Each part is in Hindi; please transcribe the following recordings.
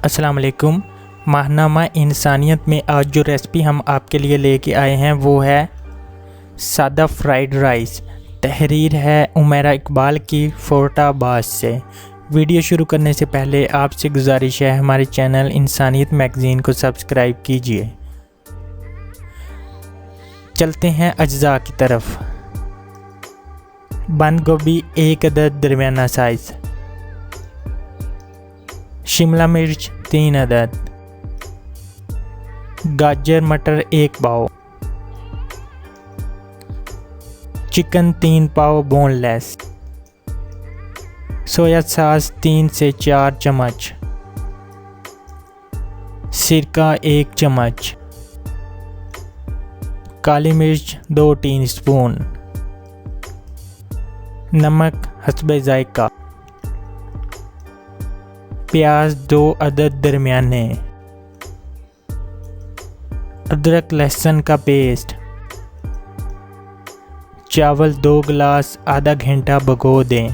अस्सलाम वालेकुम। माहनामा इंसानियत में आज जो रेसिपी हम आपके लिए लेके आए हैं वो है सादा फ्राइड राइस। तहरीर है उमैरा इकबाल की फोर्टाबाद से। वीडियो शुरू करने से पहले आपसे गुजारिश है हमारे चैनल इंसानियत मैगज़ीन को सब्सक्राइब कीजिए। चलते हैं अज्जा की तरफ। बंद गोभी 1 अदद दरमियाना साइज़, शिमला मिर्च 3 अदद, गाजर मटर 1 पाव, चिकन 3 पाव बोनलेस, सोया सॉस 3 से 4 चम्मच, सिरका 1 चम्मच, काली मिर्च 2 टीस्पून, नमक हस्बे जायका, प्याज 2 अदद दरमियाने, अदरक लहसुन का पेस्ट, चावल 2 गिलास आधा घंटा भिगो दें।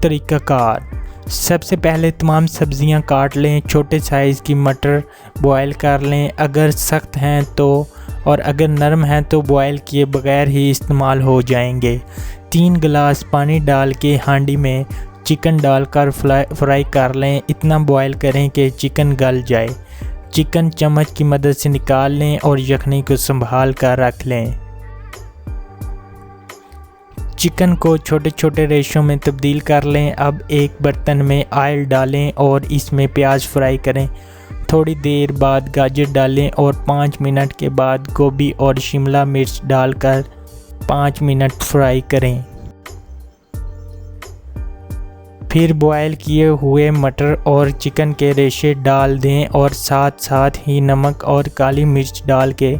तरीक़ाकार, सबसे पहले तमाम सब्ज़ियां काट लें। छोटे साइज़ की मटर बॉयल कर लें। अगर सख्त हैं तो और अगर नरम हैं तो बॉयल किए बगैर ही इस्तेमाल हो जाएंगे। 3 गिलास पानी डाल के हांडी में चिकन डालकर फ्राई कर लें। इतना बॉयल करें कि चिकन गल जाए। चिकन चम्मच की मदद से निकाल लें और यखनी को संभाल कर रख लें। चिकन को छोटे छोटे रेशों में तब्दील कर लें। अब एक बर्तन में ऑयल डालें और इसमें प्याज फ्राई करें। थोड़ी देर बाद गाजर डालें और 5 मिनट के बाद गोभी और शिमला मिर्च डालकर 5 मिनट फ्राई करें। फिर बॉयल किए हुए मटर और चिकन के रेशे डाल दें और साथ साथ ही नमक और काली मिर्च डाल के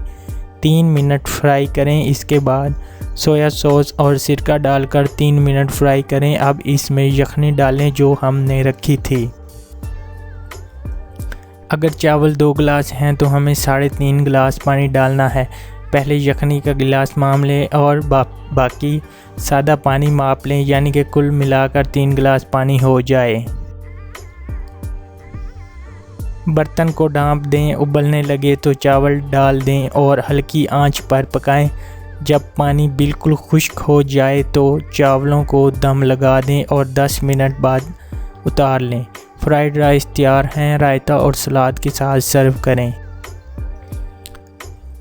3 मिनट फ्राई करें। इसके बाद सोया सॉस और सिरका डालकर 3 मिनट फ्राई करें। अब इसमें यखनी डालें जो हमने रखी थी। अगर चावल 2 गिलास हैं तो हमें 3.5 गिलास पानी डालना है। पहले यखनी का गिलास माप लें और बाकी सादा पानी माप लें, यानी कि कुल मिलाकर 3 गिलास पानी हो जाए। बर्तन को ढाँप दें। उबलने लगे तो चावल डाल दें और हल्की आंच पर पकाएं। जब पानी बिल्कुल खुश्क हो जाए तो चावलों को दम लगा दें और 10 मिनट बाद उतार लें। फ्राइड राइस तैयार हैं। रायता और सलाद के साथ सर्व करें।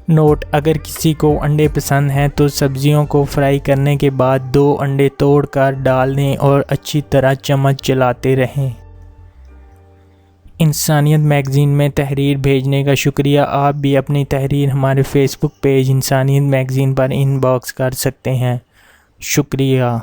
नोट: अगर किसी को अंडे पसंद हैं तो सब्जियों को फ्राई करने के बाद 2 अंडे तोड़कर डाल दें और अच्छी तरह चम्मच चलाते रहें। इंसानियत मैगज़ीन में तहरीर भेजने का शुक्रिया। आप भी अपनी तहरीर हमारे फेसबुक पेज इंसानियत मैगज़ीन पर इनबॉक्स कर सकते हैं। शुक्रिया।